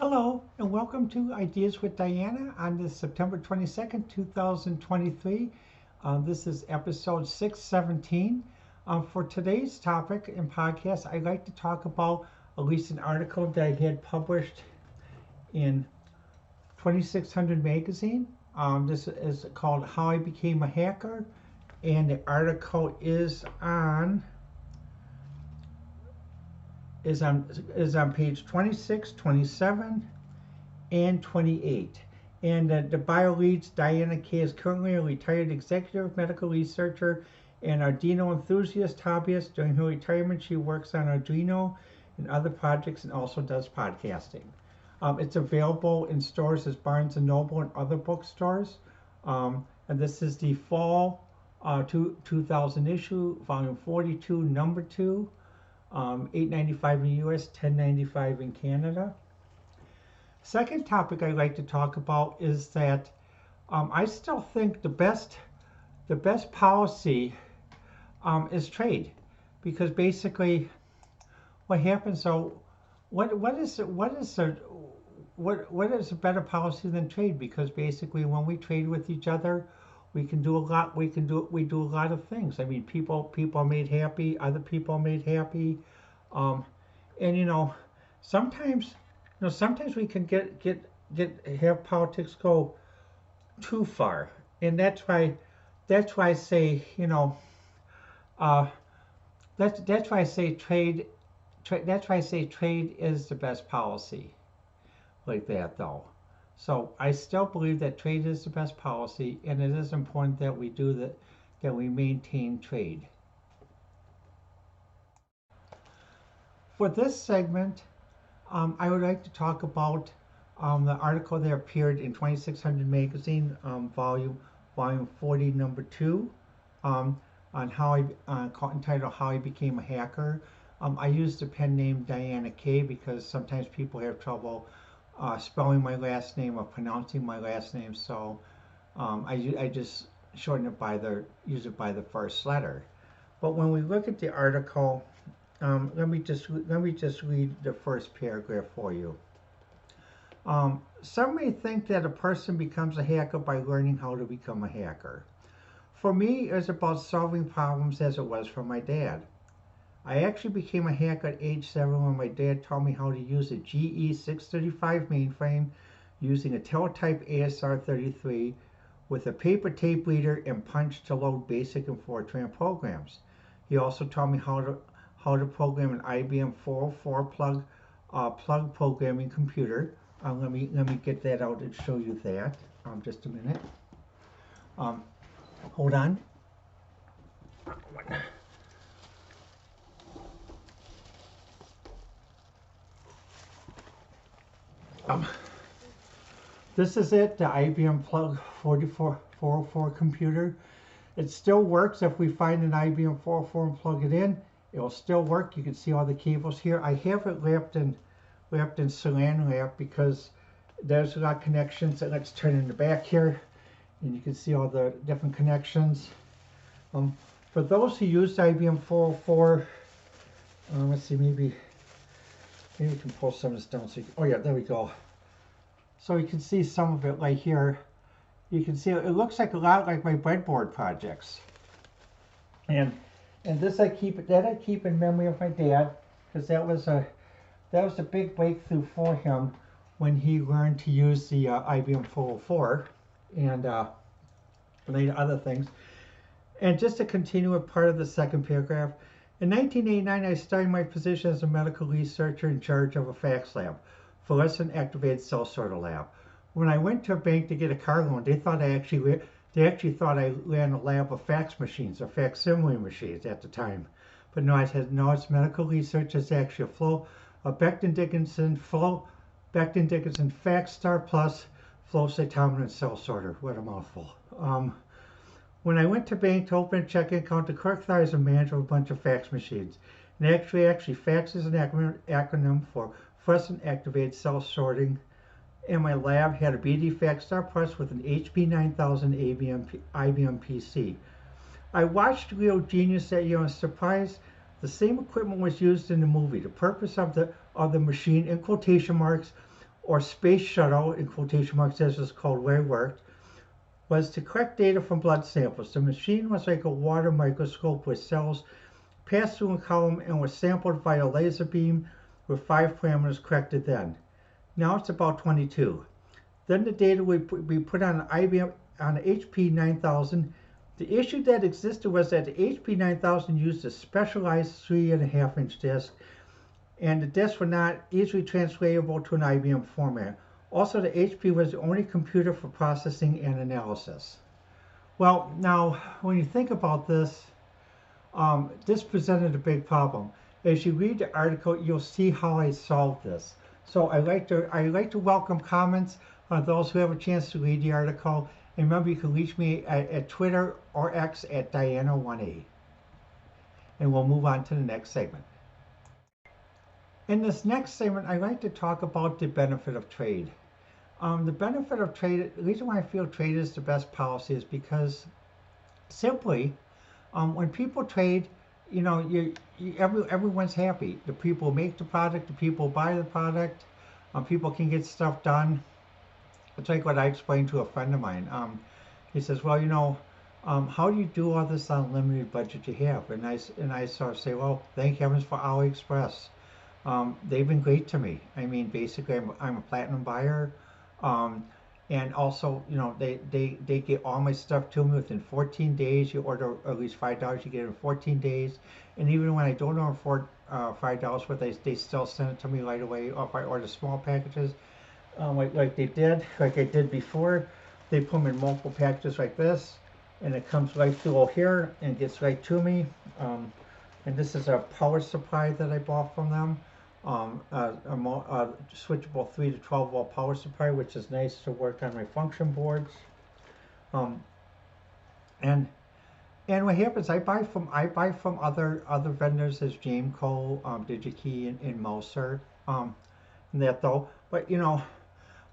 Hello and welcome to Ideas with Diana on this September 22nd, 2023. This is episode 617. For today's topic and podcast, I'd like to talk about a recent article that I had published in 2600 magazine. This is called How I Became a Hacker, and the article is on page 26, 27, and 28. And the bio reads, Diana K is currently a retired executive medical researcher and Arduino enthusiast hobbyist. During her retirement, she works on Arduino and other projects and also does podcasting. It's available in stores as Barnes & Noble and other bookstores. And this is the fall 2000 issue, volume 42, number 2. $8.95 in the US, $10.95 in Canada. Second topic I'd like to talk about is that I still think the best policy is trade, because basically what happens. So what is a better policy than trade? Because basically when we trade with each other, we do a lot of things. I mean, people are made happy, other people are made happy, and sometimes we can have politics go too far, and that's why I say that's why I say trade. That's why I say trade is the best policy, like that though. So I still believe that trade is the best policy, and it is important that we do that we maintain trade. For this segment, I would like to talk about the article that appeared in 2600 magazine, volume 40, number 2, on how entitled "How I Became a Hacker." I used the pen name Diana K because sometimes people have trouble spelling my last name or pronouncing my last name, so I just shorten it use it by the first letter. But when we look at the article, let me just read the first paragraph for you. Some may think that a person becomes a hacker by learning how to become a hacker. For me, it was about solving problems as it was for my dad. I actually became a hacker at age 7 when my dad taught me how to use a GE 635 mainframe using a teletype ASR33 with a paper tape reader and punch to load BASIC and Fortran programs. He also taught me how to program an IBM 404 plug programming computer. Let me get that out and show you that. Just a minute. Hold on. This is it, the IBM Plug 404 computer. It still works. If we find an IBM 404 and plug it in, it will still work. You can see all the cables here. I have it wrapped in saran wrap because there's a lot of connections. And let's turn in the back here, and you can see all the different connections. For those who use IBM 404, let's see, maybe we can pull some of this down. So oh yeah, there we go. So you can see some of it right here. You can see it looks like a lot like my breadboard projects. And this I keep in memory of my dad, because that was a big breakthrough for him when he learned to use the IBM 404 and other things. And just to continue with part of the second paragraph, in 1989 I started my position as a medical researcher in charge of a fax lab, fluorescent activated cell sorter lab. When I went to a bank to get a car loan, they actually thought I ran a lab of fax machines or facsimile machines at the time. But no, it's medical research. It's actually a Becton Dickinson Fax Star Plus flow cytometer and cell sorter. What a mouthful. When I went to bank to open a checking account, the clerk thought I was a manager of a bunch of fax machines. And actually, fax is an acronym for fluorescent activated cell sorting. And my lab had a BD Fax Star Plus with an HP 9000 IBM PC. I watched Real Genius that year and was surprised the same equipment was used in the movie. The purpose of the machine, in quotation marks, or space shuttle, in quotation marks, as it's called where I worked, was to collect data from blood samples. The machine was like a water microscope with cells passed through a column and was sampled via laser beam with 5 parameters corrected then. Now it's about 22. Then the data would be put on an IBM on an HP 9000. The issue that existed was that the HP 9000 used a specialized 3.5-inch disk, and the disks were not easily translatable to an IBM format. Also, the HP was the only computer for processing and analysis. Well, now, when you think about this, this presented a big problem. As you read the article, you'll see how I solved this. So I like to welcome comments on those who have a chance to read the article. And remember, you can reach me at Twitter or X at Diana1A. And we'll move on to the next segment. In this next segment, I like to talk about the benefit of trade. The benefit of trade, the reason why I feel trade is the best policy is because simply, when people trade, you know, everyone's happy. The people make the product, the people buy the product, people can get stuff done. It's like what I explained to a friend of mine. He says, well, you know, how do you do all this unlimited budget you have? And I sort of say, well, thank heavens for AliExpress. They've been great to me. I mean, basically, I'm a platinum buyer. And also, you know, they get all my stuff to me within 14 days. You order at least $5, you get it in 14 days. And even when I don't order $5 worth, they still send it to me right away. Or if I order small packages, like I did before, they put them in multiple packages like this, and it comes right through here and gets right to me. And this is a power supply that I bought from them. A switchable 3 to 12 volt power supply, which is nice to work on my function boards. And what happens? I buy from other vendors as Jameco, DigiKey, and Mouser. That though, but you know,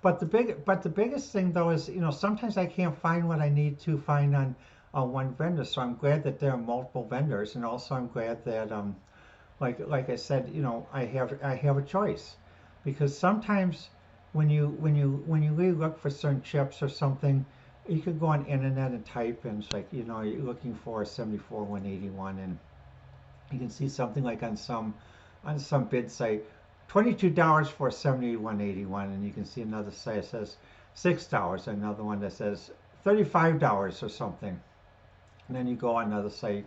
but the biggest thing though is, you know, sometimes I can't find what I need to find on one vendor. So I'm glad that there are multiple vendors, and also I'm glad that like I said, you know, I have a choice, because sometimes when you really look for certain chips or something, you could go on the internet and type, and it's like, you know, you're looking for a 74181, and you can see something like on some bid site, $22 for a 7181, and you can see another site that says $6, another one that says $35 or something, and then you go on another site,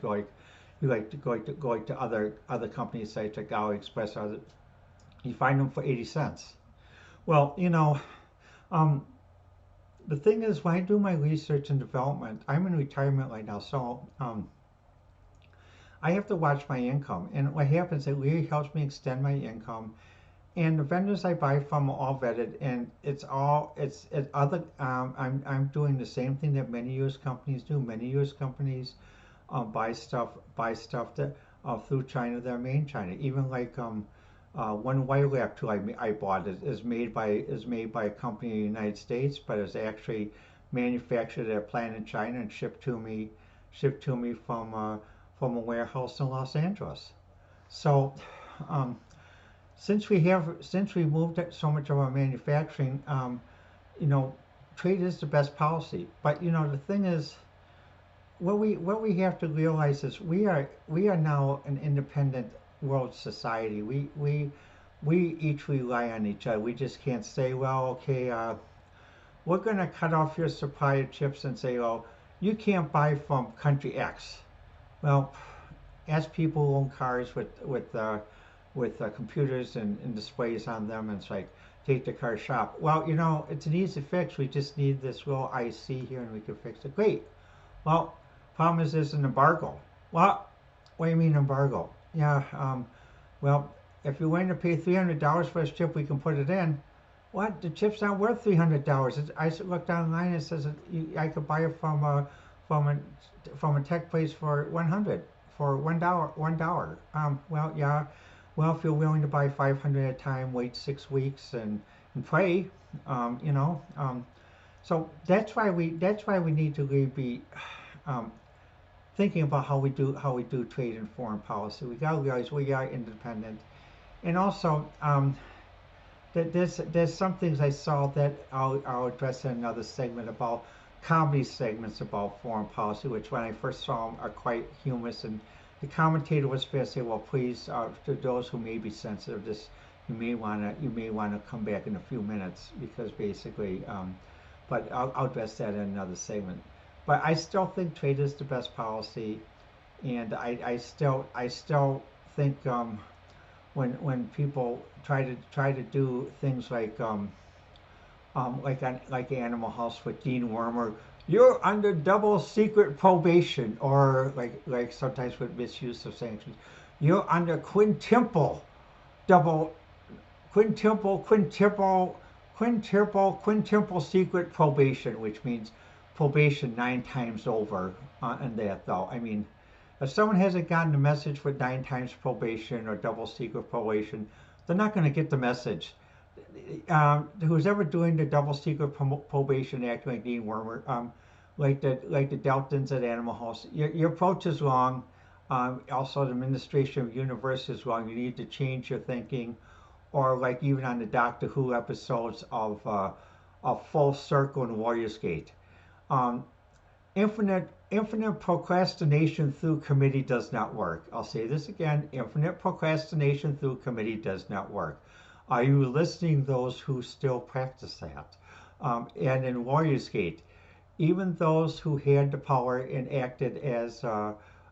you like to go to other companies sites like AliExpress, or you find them for 80 cents. Well, you know, the thing is, when I do my research and development, I'm in retirement right now, so I have to watch my income, and what happens, it really helps me extend my income. And the vendors I buy from are all vetted, and I'm doing the same thing that many U.S. companies do. Many U.S. companies buy stuff that through China that are made in China. Even like one wire lap tool I bought is made by a company in the United States, but is actually manufactured at a plant in China and shipped to me from a warehouse in Los Angeles. So since we moved so much of our manufacturing, you know, trade is the best policy. But you know, the thing is, what we have to realize is we are now an independent world society. We each rely on each other. We just can't say, well, okay, we're going to cut off your supply of chips and say, oh, you can't buy from country X. Well, ask people who own cars with computers and displays on them, and it's like, take the car shop. Well, you know, it's an easy fix. We just need this little IC here, and we can fix it. Great. Well, problem is there's an embargo. What do you mean embargo? Yeah, well, if you're willing to pay $300 for this chip, we can put it in. What? The chip's not worth $300. I looked online, and it says I could buy it from a tech place for $100, for $1. Well, yeah. Well, if you're willing to buy 500 at a time, wait 6 weeks and pray, you know. So that's why we need to really be thinking about how we do trade and foreign policy. We got to realize we are independent, and also, there's some things I saw that I'll address in another segment about comedy segments about foreign policy, which when I first saw them are quite humorous. And the commentator was fair to say, well, please, to those who may be sensitive, this you may wanna come back in a few minutes because basically, but I'll address that in another segment. But I still think trade is the best policy, and I still think when people try to do things like Animal House with Dean Wormer, you're under double secret probation, or like sometimes with misuse of sanctions, you're under double quintuple secret probation, which means probation 9 times over on that though. I mean, if someone hasn't gotten the message with 9 times probation or double secret probation, they're not going to get the message. Who's ever doing the double secret probation acting like Dean Wormer, like the Deltons at Animal House, your approach is wrong. Also, the administration of university is wrong. You need to change your thinking, or like even on the Doctor Who episodes of Full Circle and Warriors Gate. Um, infinite procrastination through committee does not work. I'll say this again: infinite procrastination through committee does not work. Are you listening to those who still practice that? And in Warriors Gate, even those who had the power and acted as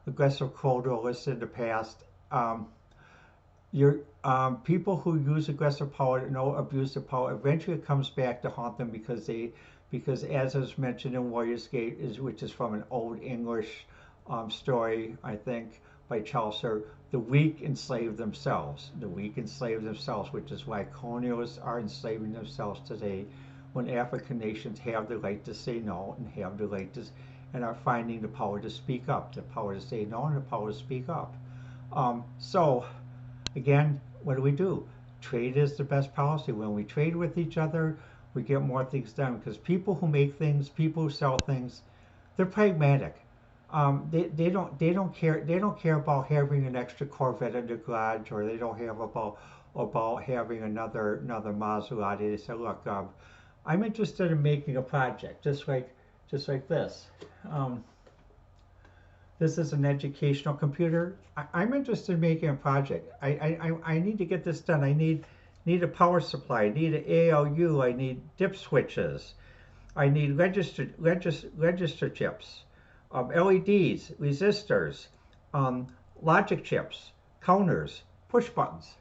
aggressive colonialists in the past, your people who use aggressive power, no abusive power, eventually it comes back to haunt them because as is mentioned in Warriors Gate, which is from an old English story, I think, by Chaucer, the weak enslave themselves. The weak enslave themselves, which is why colonialists are enslaving themselves today, when African nations have the right to say no and have the right to, and are finding the power to speak up, the power to say no and the power to speak up. So again, what do? Trade is the best policy. When we trade with each other, we get more things done because people who make things, people who sell things, they're pragmatic. They don't care about having an extra Corvette in the garage, or they don't have about having another Maserati. They say, look, I'm interested in making a project, just like this. Um, this is an educational computer. I'm interested in making a project. I need to get this done. I need a power supply. I need an ALU. I need dip switches. I need register chips, LEDs, resistors, logic chips, counters, push buttons.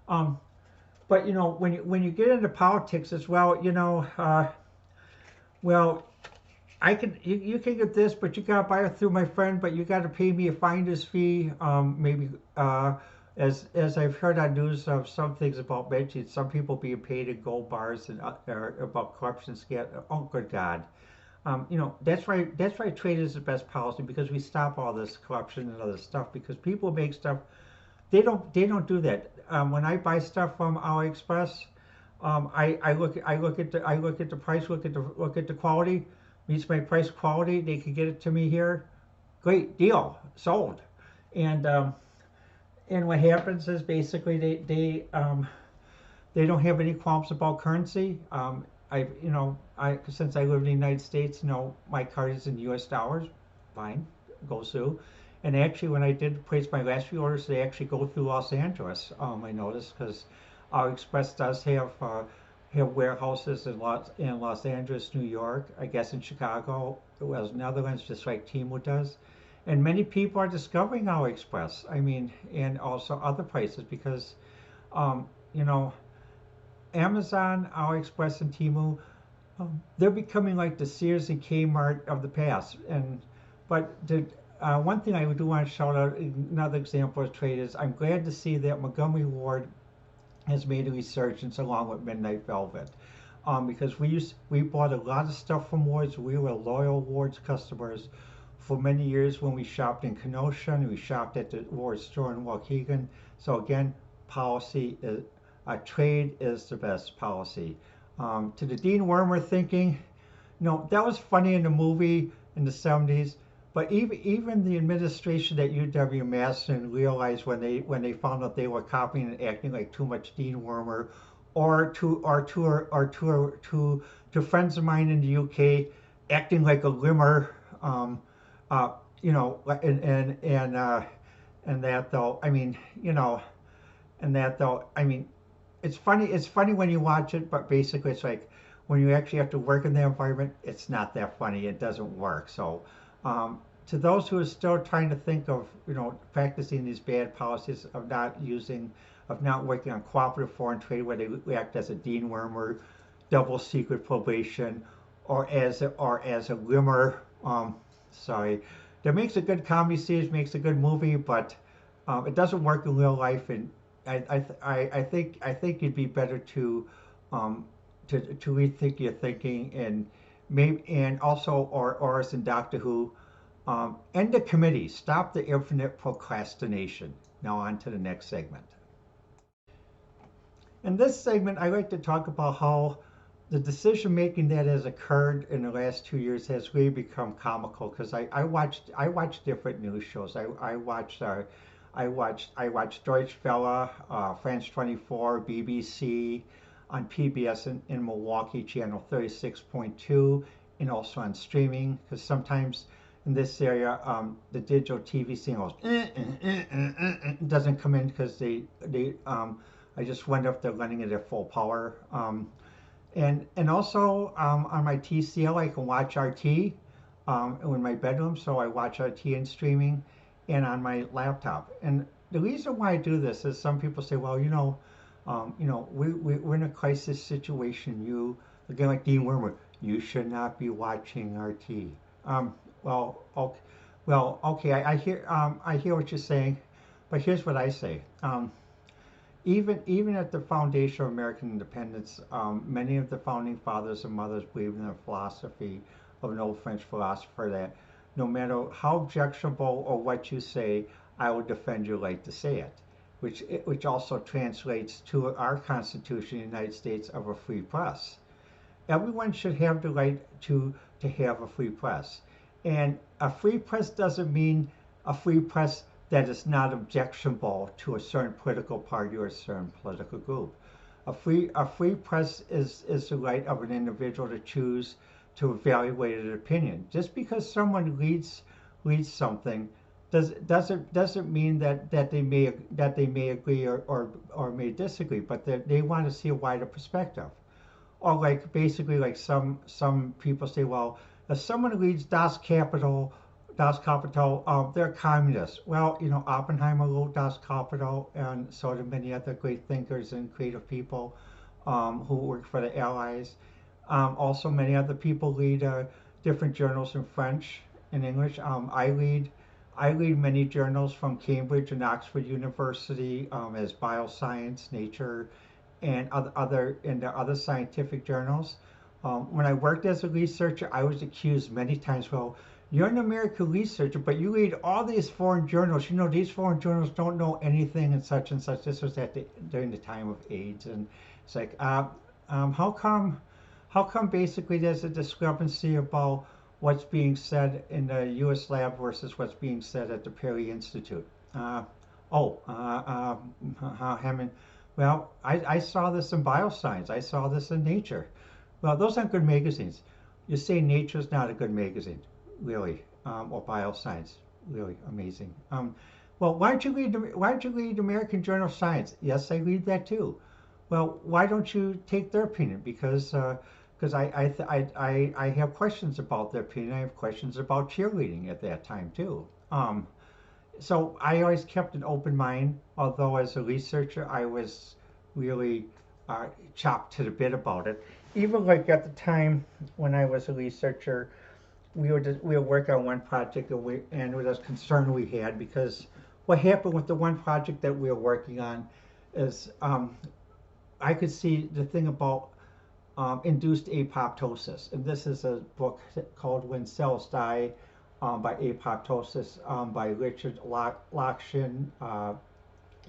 Um, but when you get into politics as well, well, you can get this, but you gotta buy it through my friend, but you gotta pay me a finder's fee. Maybe as I've heard on news of some things about mentioning some people being paid in gold bars and about corruption scandal. Oh, good God. That's why trade is the best policy, because we stop all this corruption and other stuff, because people make stuff, they don't do that. When I buy stuff from AliExpress, I look at the price, look at the quality, meets my price quality. They can get it to me here. Great deal, sold. And what happens is basically they don't have any qualms about currency. I since I live in the United States, my card is in U.S. dollars. Fine, go through. And actually, when I did place my last few orders, they actually go through Los Angeles. I noticed because AliExpress does have warehouses in Los Angeles, New York, I guess in Chicago, as well as Netherlands, just like Temu does. And many people are discovering AliExpress. I mean, and also other places because, um, you know, Amazon, AliExpress, and Temu, they're becoming like the Sears and Kmart of the past. But one thing I do want to shout out, another example of trade is I'm glad to see that Montgomery Ward has made a resurgence along with Midnight Velvet. Because we bought a lot of stuff from Ward's. We were loyal Ward's customers for many years when we shopped in Kenosha and we shopped at the Ward's store in Waukegan. So again, policy is, trade is the best policy. To the Dean Wormer thinking, that was funny in the movie in the 70s, but even the administration at UW-Madison realized when they found out they were copying and acting like too much Dean Wormer or to friends of mine in the UK acting like a limmer, um, uh, and that though. I mean, and that though. I mean, it's funny. It's funny when you watch it, but basically, it's like when you actually have to work in the environment, it's not that funny. It doesn't work. So, to those who are still trying to think of, practicing these bad policies of not working on cooperative foreign trade, where they act as a Dean Wormer, double secret probation, or as a limmer. Sorry, that makes a good comedy series, makes a good movie, but it doesn't work in real life, and I think it'd be better um, to rethink your thinking, and also, or as in Doctor Who, end the committee, stop the infinite procrastination. Now on to the next segment. In this segment, I like to talk about how the decision making that has occurred in the last 2 years has really become comical, because I watched different news shows. I watched Deutsche Welle, France 24, BBC, on PBS in Milwaukee, channel 36.2, and also on streaming, because sometimes in this area, the digital TV signal doesn't come in, because I just wonder if they're running it at full power. And also, on my TCL, I can watch RT, in my bedroom, so I watch RT in streaming, and on my laptop. And the reason why I do this is, some people say, well, we're in a crisis situation. Again, like Dean Wormer, you should not be watching RT. Well, okay, okay, I hear what you're saying, but here's what I say. Even at the foundation of American independence, many of the founding fathers and mothers believed in the philosophy of an old French philosopher, that no matter how objectionable or what you say, I will defend your right to say it, which also translates to our Constitution of the United States of a free press. Everyone should have the right to have a free press, and a free press doesn't mean a free press that is not objectionable to a certain political party or a certain political group. A free press is the right of an individual to choose to evaluate an opinion. Just because someone reads something doesn't mean that they may agree, or may disagree, but that they want to see a wider perspective. Or, like, basically, like, some people say, well, if someone reads Das Kapital, they're communists. Well, Oppenheimer wrote Das Kapital, and so do many other great thinkers and creative people, who work for the Allies. Also, many other people read different journals in French and English. I read many journals from Cambridge and Oxford University, as Bioscience, Nature, and other scientific journals. When I worked as a researcher, I was accused many times, well, you're an American researcher, but you read all these foreign journals. These foreign journals don't know anything, and such and such. This was during the time of AIDS, and it's like, how come basically there's a discrepancy about what's being said in the U.S. lab versus what's being said at the Perry Institute? Hammond. Well, I saw this in Bioscience. I saw this in Nature. Well, those aren't good magazines. You say Nature's not a good magazine, really, or Bioscience, really amazing. Well, why don't you read American Journal of Science? Yes, I read that too. Well, why don't you take their opinion? Because I have questions about their opinion. I have questions about cheerleading at that time too. So I always kept an open mind, although as a researcher I was really chopped to the bit about it. Even, like, at the time when I was a researcher, we were working on one project, and it was a concern we had, because what happened with the one project that we were working on is, I could see the thing about induced apoptosis, and this is a book called When Cells Die, by apoptosis, by Richard Lockshin,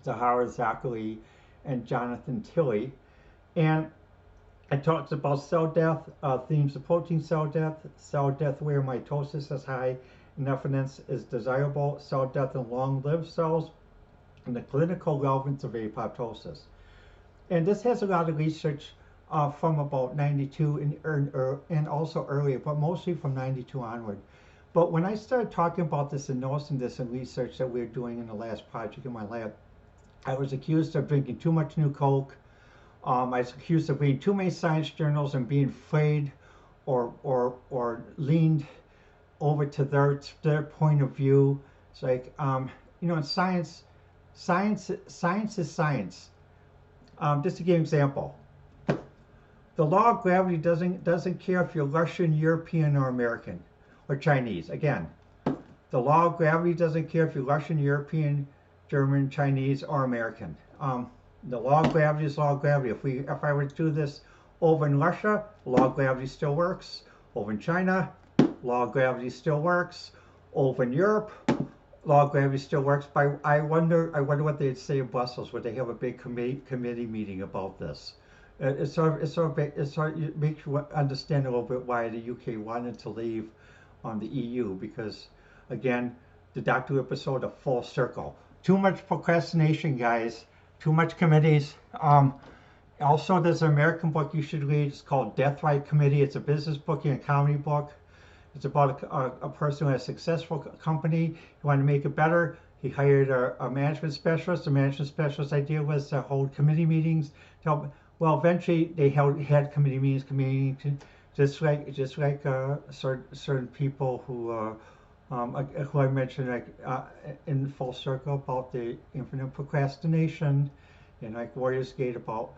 Zahara Zachary, and Jonathan Tilley. And it talks about cell death, themes of protein cell death where mitosis is high and evidence is desirable, cell death in long-lived cells, and the clinical relevance of apoptosis. And this has a lot of research from about 92 and also earlier, but mostly from 92 onward. But when I started talking about this and noticing this in research that we were doing in the last project in my lab, I was accused of drinking too much New Coke. I was accused of reading too many science journals and being afraid or leaned over to their point of view. It's like, in science is science. Just to give an example, the law of gravity doesn't care if you're Russian, European, or American, or Chinese. Again, the law of gravity doesn't care if you're Russian, European, German, Chinese, or American. The law of gravity is law of gravity. If I were to do this over in Russia, law of gravity still works. Over in China, law of gravity still works. Over in Europe, law of gravity still works. But I wonder what they'd say in Brussels. Would they have a big committee meeting about this? It makes you understand a little bit why the UK wanted to leave on the EU, because again, the Doctor episode of full circle. Too much procrastination, guys. Too much committees. Also, there's an American book you should read. It's called Death Right Committee. It's a business book and a comedy book. It's about a person who has a successful company. He wanted to make it better. He hired a management specialist. The management specialist's idea was to hold committee meetings to help. Well, eventually they had committee meetings, just like certain people who I mentioned, like in full circle about the infinite procrastination, and like Warriors Gate about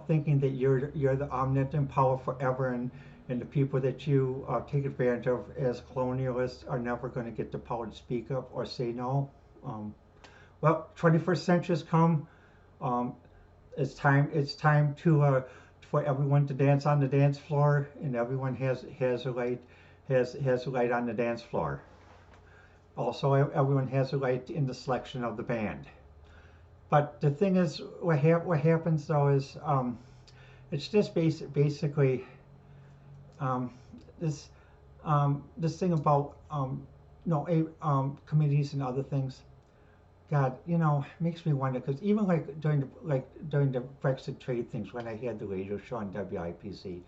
thinking that you're the omnipotent power forever, and the people that you take advantage of as colonialists are never going to get the power to speak up or say no. Well, 21st century has come. It's time to for everyone to dance on the dance floor, and everyone has a right on the dance floor. Also, everyone has a right in the selection of the band. But the thing is, what happens though is it's just basically this thing about committees and other things. God, makes me wonder, because even during the Brexit trade things, when I had the radio show on WIPC,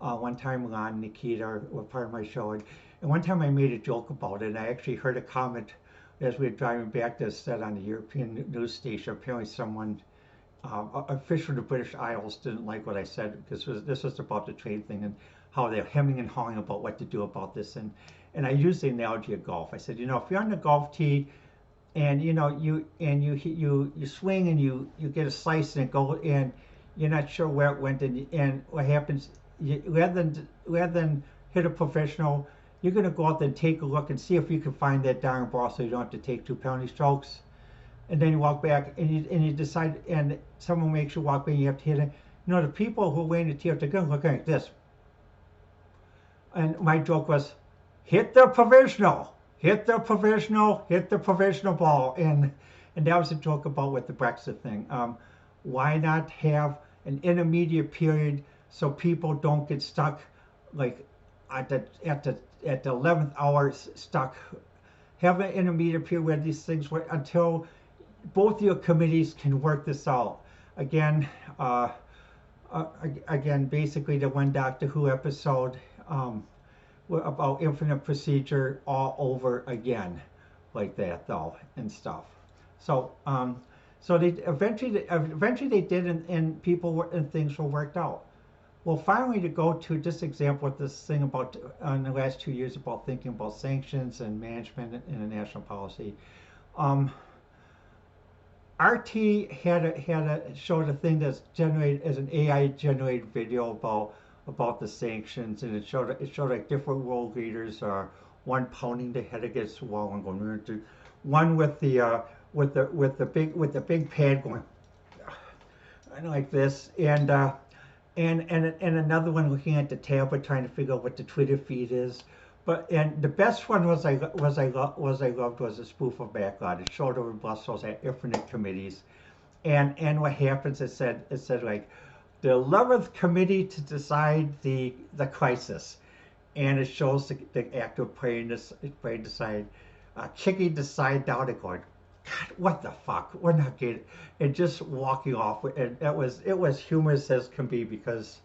one time Lon, Nikita were part of my show, and one time I made a joke about it, and I actually heard a comment as we were driving back that said on the European news station, apparently someone, official of the British Isles, didn't like what I said, because this was about the trade thing and how they're hemming and hawing about what to do about this, and I used the analogy of golf. I said, if you're on the golf tee, and you swing and you get a slice and it goes, and you're not sure where it went, and what happens, rather than hit a professional, you're going to go out there and take a look and see if you can find that darn ball so you don't have to take 2 penalty strokes, and then you walk back and you decide, and someone makes you walk back and you have to hit it. The people who are waiting to tee up, they're going to look like this, and my joke was, hit the provisional. Hit the provisional ball, and that was a joke about with the Brexit thing. Why not have an intermediate period so people don't get stuck, like at the 11th hour stuck? Have an intermediate period where these things work until both your committees can work this out. Again, basically the one Doctor Who episode. About infinite procedure all over again, like that though, and stuff. So they eventually they did, and people were, and things were worked out. Well, finally, to go to this example with this thing about in the last 2 years about thinking about sanctions and management and international policy. RT showed a thing that's generated as an AI generated video about the sanctions, and it showed like different world leaders, one pounding the head against the wall and going, one with the big pad going like this, and another one looking at the tablet trying to figure out what the Twitter feed is. And the best one I loved was a spoof of backlot. It showed over Brussels at infinite committees, and what happens? It said like, the 11th committee to decide the crisis, and it shows the act of praying the side, kicking the side down and going, what the fuck? We're not getting, and just walking off. And it was humorous as can be because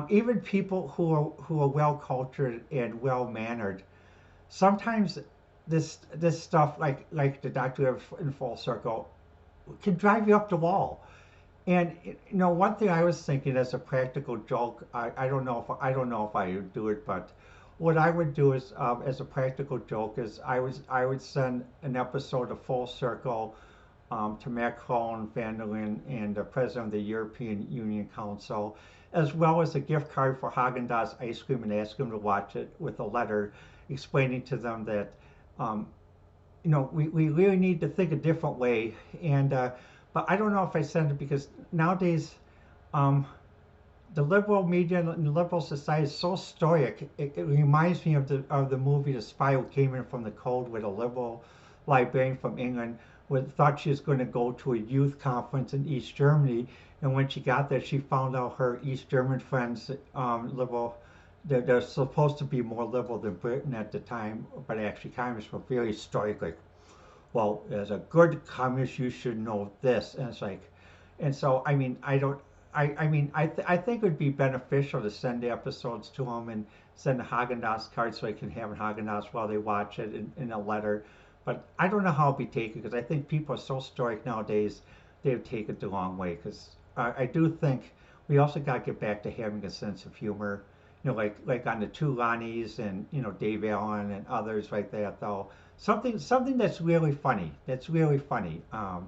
even people who are well cultured and well mannered, sometimes this stuff like the Doctor in Full Circle can drive you up the wall. And one thing I was thinking as a practical joke, I don't know if I would do it, but what I would do is, as a practical joke, is I would send an episode of Full Circle to Macron, Van der Leyen, and the President of the European Union Council, as well as a gift card for Haagen-Dazs ice cream, and ask them to watch it with a letter explaining to them that um, we really need to think a different way. And but I don't know if I send it because nowadays um, the liberal media and the liberal society is so stoic. It reminds me of the movie The Spy Who Came In From the Cold, with a liberal librarian from England thought she was going to go to a youth conference in East Germany, and when she got there, she found out her East German friends, liberal, they're supposed to be more liberal than Britain at the time, but actually communists were very stoic, like, well, as a good communist, you should know this. And it's like, and so, I mean, I don't, I mean, I think it would be beneficial to send the episodes to them and send a Haagen-Dazs card so they can have a Haagen-Dazs while they watch it in a letter. But I don't know how it'll be taken because I think people are so stoic nowadays, they would take it the wrong way. Because I do think we also got to get back to having a sense of humor. Like on the two Lonnies and Dave Allen and others like that, though. Something that's really funny. That's really funny. Um,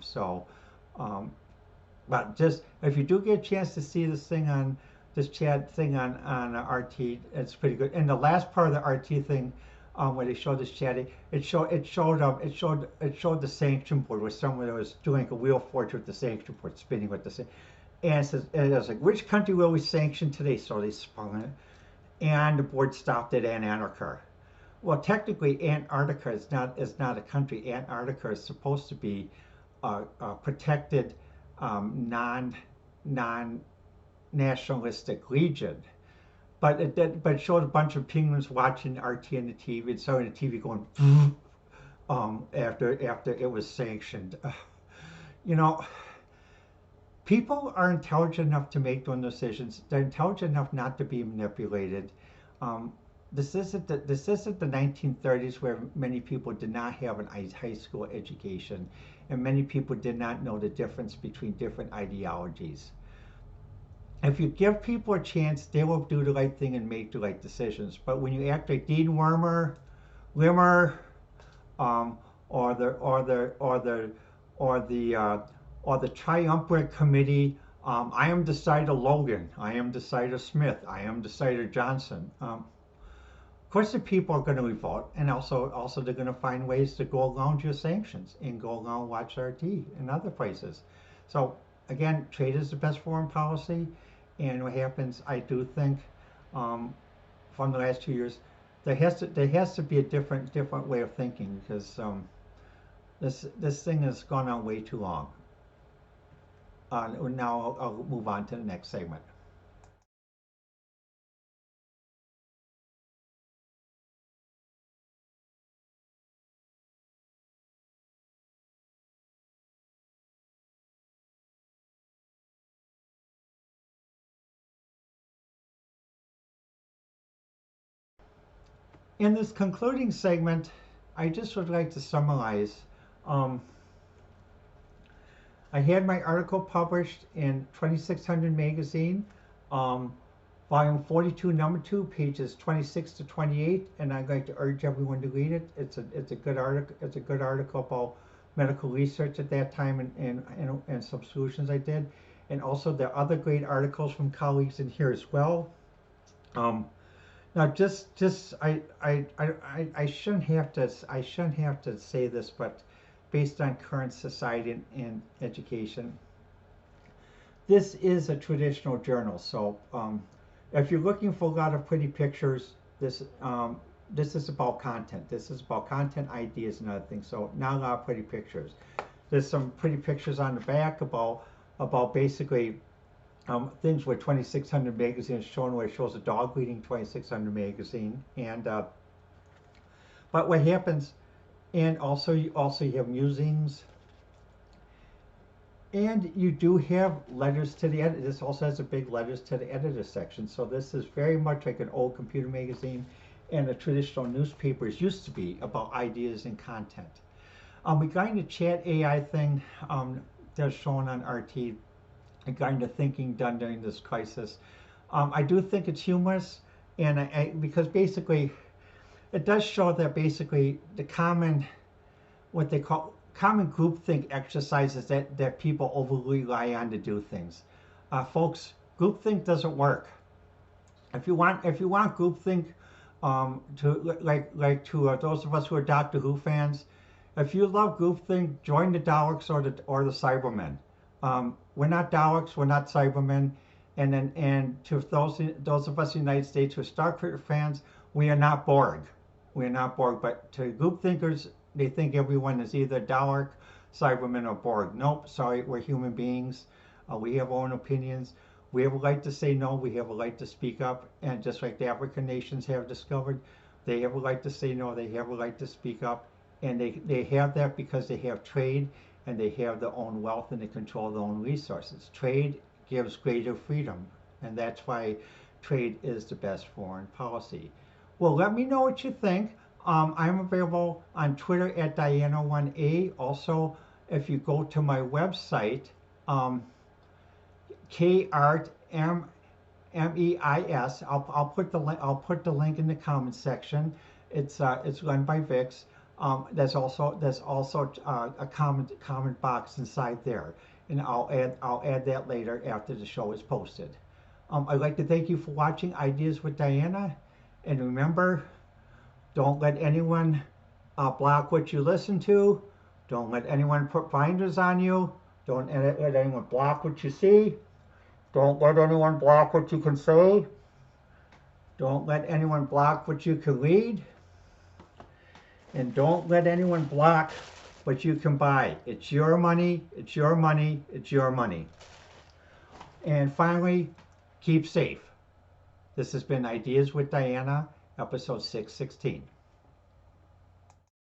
but just if you do get a chance to see this chat thing on RT, it's pretty good. And the last part of the RT thing, where they showed this chat, it showed the sanction board where someone was doing a wheel forge with the sanction board, spinning with the sanction. And it was like, which country will we sanction today? So they spun it, and the board stopped at Antarctica. Well, technically, Antarctica is not a country. Antarctica is supposed to be a protected, non nationalistic region. But it showed a bunch of penguins watching RT on the TV, and so the TV going after it was sanctioned. You know, people are intelligent enough to make those decisions. They're intelligent enough not to be manipulated. Um, this isn't the 1930s where many people did not have an high school education, and many people did not know the difference between different ideologies. If you give people a chance, they will do the right thing and make the right decisions. But when you act like Dean Limmer, um, or the triumvirate committee, I am decider Logan, I am decider Smith, I am decider Johnson. Of course, the people are going to revolt, and also they're going to find ways to go around your sanctions and go around Watch RT and other places. So again, trade is the best foreign policy, and what happens, I do think, um, from the last 2 years, there has to be a different way of thinking because this thing has gone on way too long. Now I'll move on to the next segment. In this concluding segment, I just would like to summarize. Um, I had my article published in 2600 magazine, um, volume 42, number 2, pages 26 to 28, and I'd like to urge everyone to read it. It's a good article. It's a good article about medical research at that time and some solutions I did, and also there are other great articles from colleagues in here as well. Um, Now, just I shouldn't have to say this, but based on current society and education, this is a traditional journal. So, if you're looking for a lot of pretty pictures, this is about content. This is about content, ideas, and other things. So, not a lot of pretty pictures. There's some pretty pictures on the back about basically things where 2600 magazine is shown, where it shows a dog reading 2600 magazine. And but what happens, And also you have musings, and you do have letters to the editor. This also has a big letters to the editor section. So this is very much like an old computer magazine and a traditional newspapers used to be about ideas and content. Regarding the chat AI thing that's shown on RT, regarding the thinking done during this crisis, I do think it's humorous, and because basically it does show that basically the common, what they call common groupthink exercises that people overly rely on to do things. Folks, groupthink doesn't work. If you want groupthink, to those of us who are Doctor Who fans, if you love groupthink, join the Daleks or the Cybermen. We're not Daleks, we're not Cybermen, and to those of us in the United States who are Star Trek fans, we are not Borg. We are not Borg, but to group thinkers, they think everyone is either Dalek, Cybermen, or Borg. Nope, sorry, we're human beings. We have our own opinions. We have a right to say no. We have a right to speak up. And just like the African nations have discovered, they have a right to say no. They have a right to speak up. And they have that because they have trade and they have their own wealth and they control their own resources. Trade gives greater freedom. And that's why trade is the best foreign policy. Well, let me know what you think. I'm available on Twitter at Diana1A. Also, if you go to my website, KARTMEIS, I'll put the link in the comments section. It's run by Vix. There's also a comment box inside there, and I'll add that later after the show is posted. I'd like to thank you for watching Ideas with Diana, and remember, don't let anyone block what you listen to. Don't let anyone put blinders on you. Don't let anyone block what you see. Don't let anyone block what you can say. Don't let anyone block what you can read. And don't let anyone block what you can buy. It's your money, it's your money, it's your money. And finally, keep safe. This has been Ideas with Diana, episode 616.